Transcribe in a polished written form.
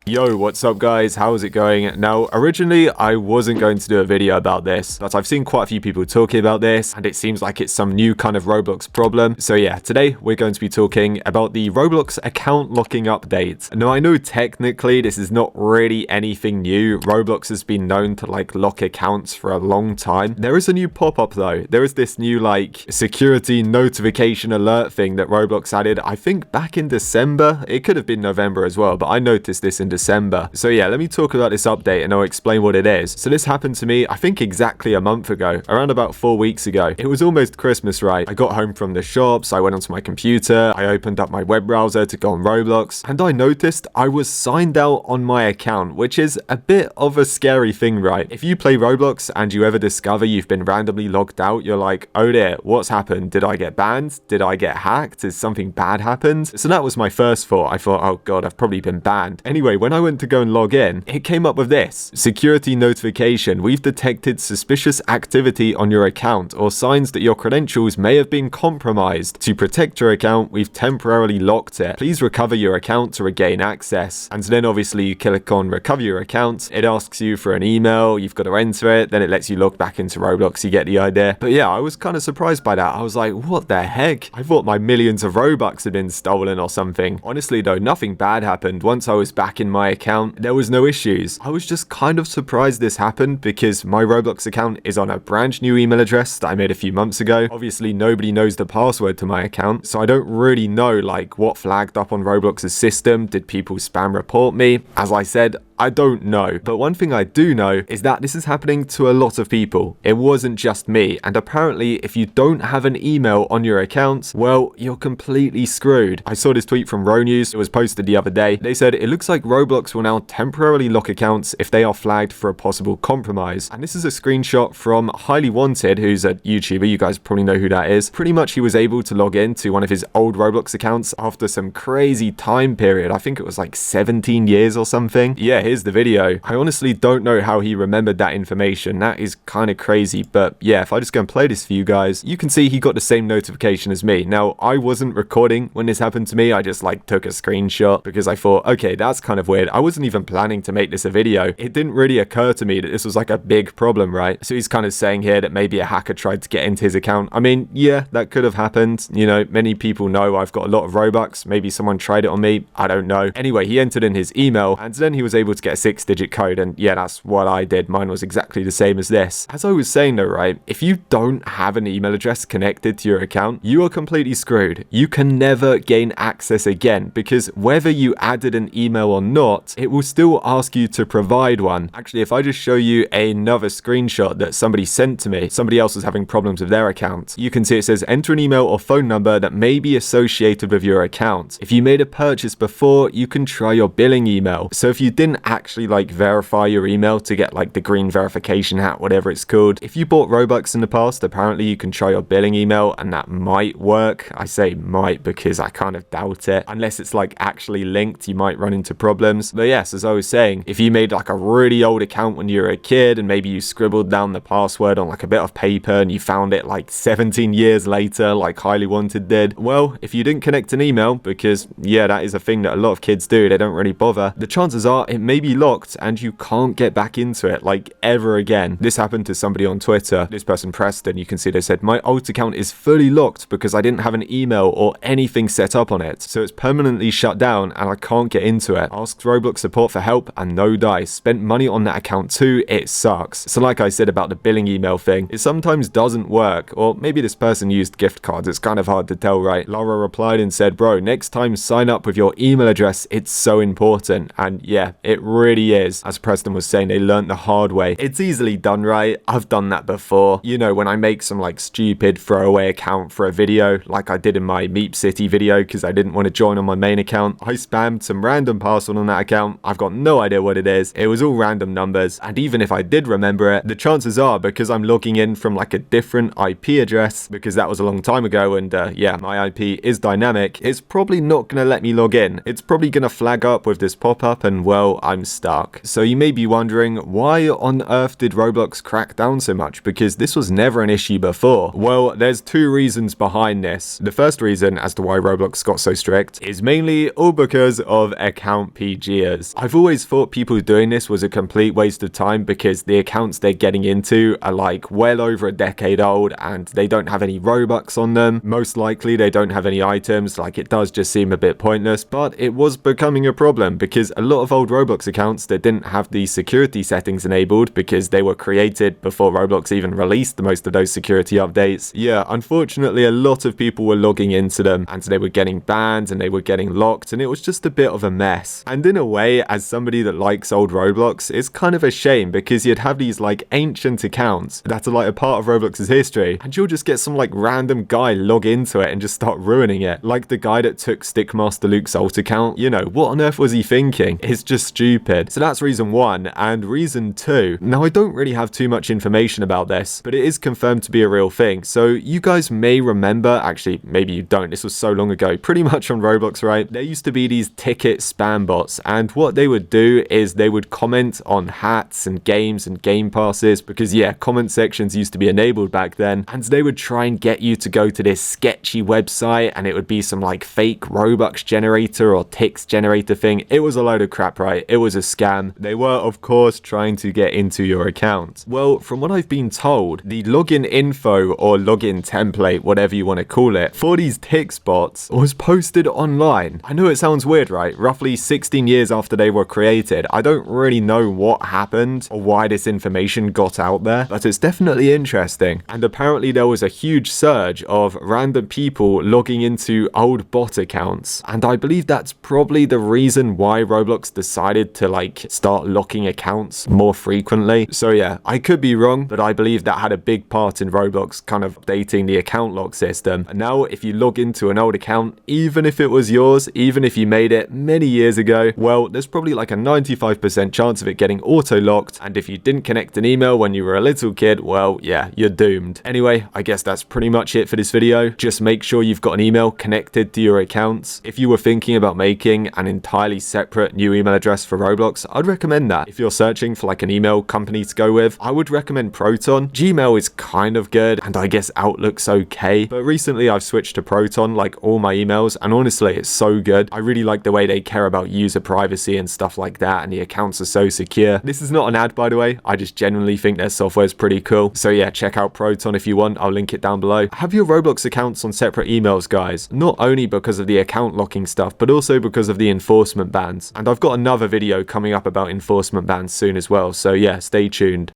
Yo, what's up guys? How's it going? Now, originally I wasn't going to do a video about this, but I've seen quite a few people talking about this and it seems like it's some new kind of Roblox problem. So yeah, today we're going to be talking about the Roblox account locking update. Now, I know technically this is not really anything new. Roblox has been known to like lock accounts for a long time. There is a new pop-up though. There is this new like security notification alert thing that Roblox added, I think back in December. It could have been November as well, but I noticed this in December. So yeah, let me talk about this update and I'll explain what it is. So this happened to me, I think exactly a month ago, around about 4 weeks ago. It was almost Christmas, right? I got home from the shops, I went onto my computer, I opened up my web browser to go on Roblox, and I noticed I was signed out on my account, which is a bit of a scary thing, right? If you play Roblox and you ever discover you've been randomly logged out, you're like, oh dear, what's happened? Did I get banned? Did I get hacked? Has something bad happened? So that was my first thought. I thought, oh god, I've probably been banned. Anyway, when I went to go and log in, it came up with this. Security notification. We've detected suspicious activity on your account or signs that your credentials may have been compromised. To protect your account, we've temporarily locked it. Please recover your account to regain access. And then obviously you click on recover your account. It asks you for an email. You've got to enter it. Then it lets you log back into Roblox. You get the idea. But yeah, I was kind of surprised by that. I was like, what the heck? I thought my millions of Robux had been stolen or something. Honestly though, nothing bad happened. Once I was back in my account, there was no issues. I was just kind of surprised this happened because my Roblox account is on a brand new email address that I made a few months ago. Obviously, nobody knows the password to my account, so I don't really know like what flagged up on Roblox's system. Did people spam report me? As I said, I don't know, but one thing I do know is that this is happening to a lot of people. It wasn't just me, and apparently if you don't have an email on your account, well, you're completely screwed. I saw this tweet from News. It was posted the other day. They said, it looks like Roblox will now temporarily lock accounts if they are flagged for a possible compromise. And this is a screenshot from Highly Wanted, who's a YouTuber. You guys probably know who that is. Pretty much he was able to log in to one of his old Roblox accounts after some crazy time period. I think it was like 17 years or something. Yeah, here's the video. I honestly don't know how he remembered that information. That is kind of crazy, but yeah, if I just go and play this for you guys, you can see he got the same notification as me. Now, I wasn't recording when this happened to me. I just like took a screenshot because I thought, okay, that's kind of weird. I wasn't even planning to make this a video. It didn't really occur to me that this was like a big problem, right? So he's kind of saying here that maybe a hacker tried to get into his account. I mean, yeah, that could have happened. You know, many people know I've got a lot of Robux. Maybe someone tried it on me. I don't know. Anyway, he entered in his email and then he was able to get a 6-digit code, and yeah, that's what I did. Mine was exactly the same as this. As I was saying though, right, if you don't have an email address connected to your account, you are completely screwed. You can never gain access again because whether you added an email or not, it will still ask you to provide one. Actually, if I just show you another screenshot that somebody sent to me, somebody else was having problems with their account. You can see it says enter an email or phone number that may be associated with your account. If you made a purchase before, you can try your billing email. So if you didn't actually like verify your email to get like the green verification hat, whatever it's called, if you bought Robux in the past, apparently you can try your billing email and that might work. I say might because I kind of doubt it. Unless it's like actually linked, you might run into problems. But yes, as I was saying, if you made like a really old account when you were a kid and maybe you scribbled down the password on like a bit of paper and you found it like 17 years later, like Highly Wanted did, well, if you didn't connect an email, because yeah, that is a thing that a lot of kids do, they don't really bother, the chances are it may be locked and you can't get back into it like ever again. This happened to somebody on Twitter. This person Preston, you can see they said, my alt account is fully locked because I didn't have an email or anything set up on it. So it's permanently shut down and I can't get into it. Asked Roblox support for help and no dice. Spent money on that account too. It sucks. So like I said about the billing email thing, it sometimes doesn't work, or maybe this person used gift cards. It's kind of hard to tell, right? Laura replied and said, bro, next time sign up with your email address. It's so important. And yeah, it really is. As Preston was saying, they learned the hard way. It's easily done, right? I've done that before. You know, when I make some like stupid throwaway account for a video, like I did in my Meep City video because I didn't want to join on my main account, I spammed some random password on that account. I've got no idea what it is. It was all random numbers. And even if I did remember it, the chances are because I'm logging in from like a different IP address, because that was a long time ago and yeah, my IP is dynamic, it's probably not going to let me log in. It's probably going to flag up with this pop-up and well, I'm stuck. So you may be wondering, why on earth did Roblox crack down so much? Because this was never an issue before. Well, there's two reasons behind this. The first reason as to why Roblox got so strict is mainly all because of account PGers. I've always thought people doing this was a complete waste of time because the accounts they're getting into are like well over a decade old and they don't have any Robux on them. Most likely they don't have any items, like it does just seem a bit pointless, but it was becoming a problem because a lot of old Roblox accounts that didn't have the security settings enabled because they were created before Roblox even released most of those security updates. Yeah, unfortunately a lot of people were logging into them and they were getting banned and they were getting locked and it was just a bit of a mess. And in a way, as somebody that likes old Roblox, it's kind of a shame because you'd have these like ancient accounts that are like a part of Roblox's history and you'll just get some like random guy log into it and just start ruining it. Like the guy that took Stickmaster Luke's alt account, you know, what on earth was he thinking? It's just stupid. So that's reason one. And reason two, now I don't really have too much information about this, but it is confirmed to be a real thing. So you guys may remember, actually maybe you don't, this was so long ago, pretty much on Roblox, right? There used to be these ticket spam bots and what they would do is they would comment on hats and games and game passes because yeah, comment sections used to be enabled back then, and they would try and get you to go to this sketchy website and it would be some like fake Robux generator or ticks generator thing. It was a load of crap, right? It was a scam. They were of course trying to get into your account. Well, from what I've been told, the login info or login template, whatever you want to call it, for these ticks bots was posted online. I know it sounds weird, right? Roughly 16 years after they were created. I don't really know what happened or why this information got out there, but it's definitely interesting. And apparently there was a huge surge of random people logging into old bot accounts. And I believe that's probably the reason why Roblox decided to like start locking accounts more frequently. So yeah, I could be wrong, but I believe that had a big part in Roblox kind of updating the account lock system. And now if you log into an old account, even if it was yours, even if you made it many years ago, well, there's probably like a 95% chance of it getting auto-locked. And if you didn't connect an email when you were a little kid, well, yeah, you're doomed. Anyway, I guess that's pretty much it for this video. Just make sure you've got an email connected to your accounts. If you were thinking about making an entirely separate new email address for Roblox, I'd recommend that. If you're searching for like an email company to go with, I would recommend Proton. Gmail is kind of good, and I guess Outlook's okay, but recently I've switched to Proton, like all my emails, and honestly, it's so good. I really like the way they care about user privacy and stuff like that, and the accounts are so secure. This is not an ad, by the way. I just genuinely think their software is pretty cool. So yeah, check out Proton if you want. I'll link it down below. Have your Roblox accounts on separate emails, guys. Not only because of the account locking stuff, but also because of the enforcement bans. And I've got another video coming up about enforcement bans soon as well. So yeah, stay tuned.